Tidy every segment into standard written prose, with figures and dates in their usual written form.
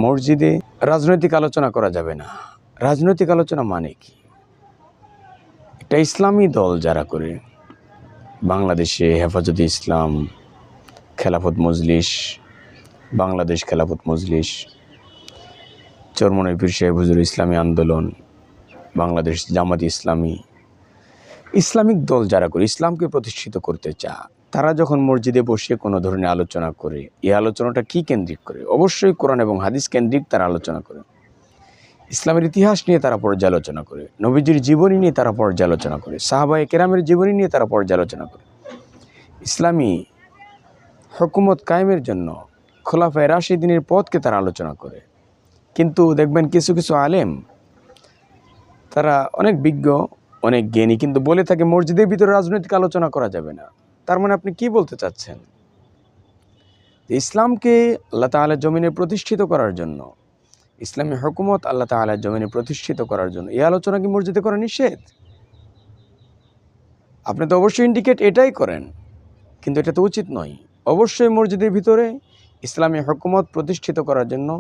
মসজিদে রাজনৈতিক আলোচনা করা যাবে না। রাজনৈতিক আলোচনা মানে কি? একটা ইসলামী দল যারা করে, বাংলাদেশে হেফাজতে ইসলাম, খেলাফত মজলিস, বাংলাদেশ খেলাফত মজলিস, চরমনাই পীর সাহেব হুজুর ইসলামী আন্দোলন, বাংলাদেশ জামাত ইসলামী, ইসলামিক দল যারা করে, ইসলামকে প্রতিষ্ঠিত করতে চায়, তারা যখন মসজিদে বসে কোনো ধরনের আলোচনা করে, এই আলোচনাটা কি কেন্দ্রিক করে? অবশ্যই কোরআন এবং হাদিস কেন্দ্রিক তারা আলোচনা করে। ইসলামের ইতিহাস নিয়ে তারা পর্যালোচনা করে, নবীজির জীবনী নিয়ে তারা পর্যালোচনা করে, সাহাবায়ে কেরামের জীবনী নিয়ে তারা পর্যালোচনা করে। ইসলামী হুকুমত কায়েমের জন্য খোলাফায়ে রাশিদিনের পথকে তারা আলোচনা করে। কিন্তু দেখবেন কিছু কিছু আলেম, তারা অনেক বিজ্ঞ, অনেক জ্ঞানী, কিন্তু বলে থাকে মসজিদের ভিতরে রাজনৈতিক আলোচনা করা যাবে না। তার মানে আপনি কি বলতে চাচ্ছেন? ইসলামকে আল্লাহ তাআলার জমিনে প্রতিষ্ঠিত করার জন্য, ইসলামী হুকুমত আল্লাহ তাআলার জমিনে প্রতিষ্ঠিত করার জন্য এই আলোচনা কি মসজিদে করা নিষেধ? আপনি তো অবশ্যই ইন্ডিকেট এটাই করেন, কিন্তু এটা তো উচিত নয়। অবশ্যই মসজিদের ভিতরে ইসলামী হুকুমত প্রতিষ্ঠিত করার জন্য,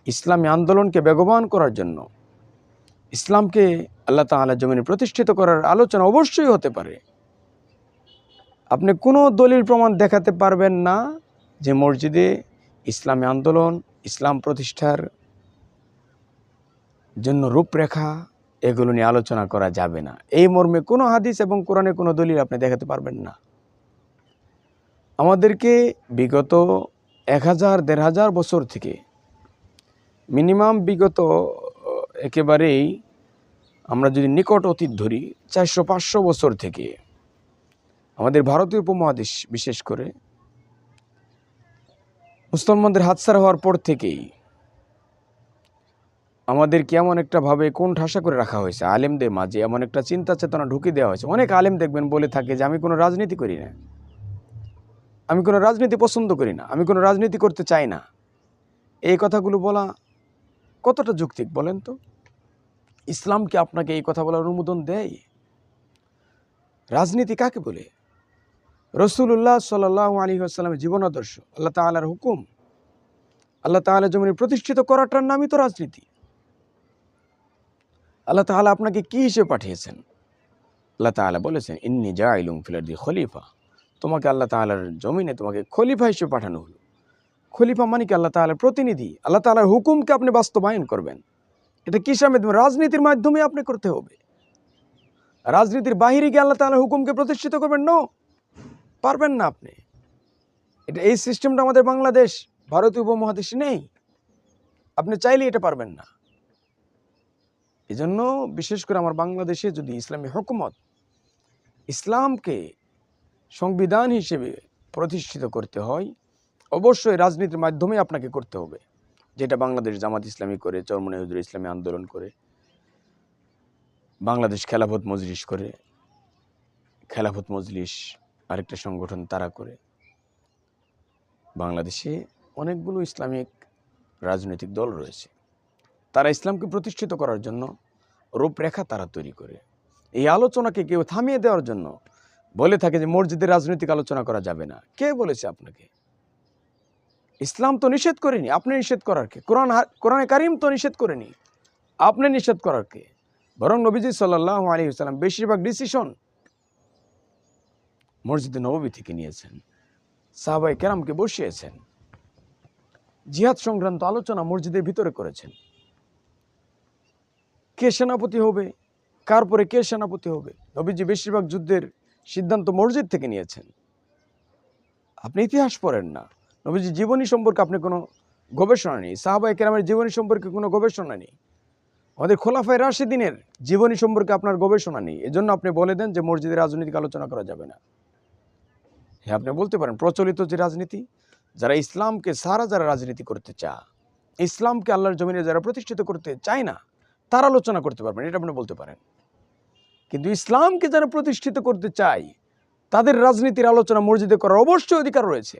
ইসলামী আন্দোলনকে বেগবান করার জন্য, ইসলামকে আল্লাহ তাআলার জমিনে প্রতিষ্ঠিত করার আলোচনা অবশ্যই হতে পারে। আপনি কোনো দলিল প্রমাণ দেখাতে পারবেন না যে মসজিদে ইসলামী আন্দোলন, ইসলাম প্রতিষ্ঠার জন্য রূপরেখা, এগুলো নিয়ে আলোচনা করা যাবে না। এই মর্মে কোনো হাদিস এবং কোরআনে কোনো দলিল আপনি দেখাতে পারবেন না। আমাদেরকে বিগত 1000-1500 বছর থেকে, মিনিমাম বিগত একেবারেই আমরা যদি নিকট অতীত ধরি, 400-500 বছর থেকে আমাদের ভারতীয় উপমহাদেশ, বিশেষ করে মুসলমানদের হাতছাড়া হওয়ার পর থেকেই আমাদের কেমন একটা ভাবে কোন ঠাসা করে রাখা হয়েছে, আলেমদের মাঝে এমন একটা চিন্তা চেতনা ঢুকিয়ে দেওয়া হয়েছে। অনেক আলেম দেখবেন বলে থাকে যে আমি কোনো রাজনীতি করি না, আমি কোনো রাজনীতি পছন্দ করি না, আমি কোনো রাজনীতি করতে চাই না। এই কথাগুলো বলা কতটা যৌক্তিক বলেন তো? ইসলাম কি আপনাকে এই কথা বলার অনুমোদন দেয়? রাজনীতি কাকে বলে? রাসূলুল্লাহ সাল্লাল্লাহু আলাইহি ওয়াসাল্লামের জীবন আদর্শ, আল্লাহ তাআলার হুকুম, আল্লাহ তাআলার জমিনে প্রতিষ্ঠিত করাটার নামই তো রাজনীতি। আল্লাহ তাআলা আপনাকে কি হিসেবে পাঠিয়েছেন? আল্লাহ তাআলা বলেছেন, ইন্নী জাইলুম ফিল আরদি খলিফা। তোমাকে আল্লাহ তাআলার জমিনে তোমাকে খলিফা হিসেবে পাঠানো হলো। খলিফা মানে কি? আল্লাহ তাআলার প্রতিনিধি। আল্লাহ তাআলার হুকুমকে আপনি বাস্তবায়ন করবেন। এটা কিসের মাধ্যমে? রাজনীতির মাধ্যমে আপনি করতে হবে। রাজনীতির বাহিরে গিয়ে আল্লাহ তাআলার হুকুমকে প্রতিষ্ঠিত করবেন? নো, পারবেন না আপনি। এই সিস্টেমটা আমাদের বাংলাদেশ, ভারতীয় উপমহাদেশে নেই। আপনি চাইলে এটা পারবেন না। এজন্য বিশেষ করে আমার বাংলাদেশে যদি ইসলামী হুকুমত, ইসলামকে সংবিধান হিসেবে প্রতিষ্ঠিত করতে হয়, অবশ্যই রাজনীতির মাধ্যমে আপনাকে করতে হবে। যেটা বাংলাদেশ জামাত ইসলামী করে, চরমনাই হুজুর ইসলামী আন্দোলন করে, বাংলাদেশ খেলাফত মজলিস করে, খেলাফত মজলিস আরেকটা সংগঠন তারা করে। বাংলাদেশে অনেকগুলো ইসলামিক রাজনৈতিক দল রয়েছে, তারা ইসলামকে প্রতিষ্ঠিত করার জন্য রূপরেখা তারা তৈরি করে। এই আলোচনাকে কেউ থামিয়ে দেওয়ার জন্য বলে থাকে যে মসজিদে রাজনৈতিক আলোচনা করা যাবে না। কে বলেছে আপনাকে? ইসলাম তো নিষেধ করেনি, আপনি নিষেধ করার কে? কোরআনে কারিম তো নিষেধ করেনি, আপনি নিষেধ করার কে? বরং নবীজি সাল্লাল্লাহু আলাইহি ওয়াসাল্লাম বেশিরভাগ ডিসিশন মসজিদে নববী থেকে নিয়েছেন, সাহাবায়ে কেরামকে বসিয়েছেন, জিহাদ সংক্রান্ত আলোচনা মসজিদের ভিতরে করেছেন। কে সেনাপতি হবে, কার পরে কে সেনাপতি হবে, নবীজি বেশিরভাগ যুদ্ধের সিদ্ধান্ত মসজিদ থেকে নিয়েছেন। আপনি ইতিহাস পড়েন না, নবীজি জীবনী সম্পর্কে আপনি কোনো গবেষণা নেই, সাহাবায়ে কেরামের জীবনী সম্পর্কে কোনো গবেষণা নেই, আমাদের খোলাফায়ে রাশিদিনের জীবনী সম্পর্কে আপনার গবেষণা নেই। এজন্য আপনি বলে দেন যে মসজিদে রাজনৈতিক আলোচনা করা যাবে না। হ্যাঁ, আপনি বলতে পারেন প্রচলিত যে রাজনীতি, যারা ইসলামকে সারা যারা রাজনীতি করতে চায়, ইসলামকে আল্লাহর জমিনে যারা প্রতিষ্ঠিত করতে চায় না, তারা আলোচনা করতে পারবেন, এটা আপনি বলতে পারেন। কিন্তু ইসলামকে যারা প্রতিষ্ঠিত করতে চায়, তাদের রাজনীতির আলোচনা মসজিদে করার অবশ্যই অধিকার রয়েছে।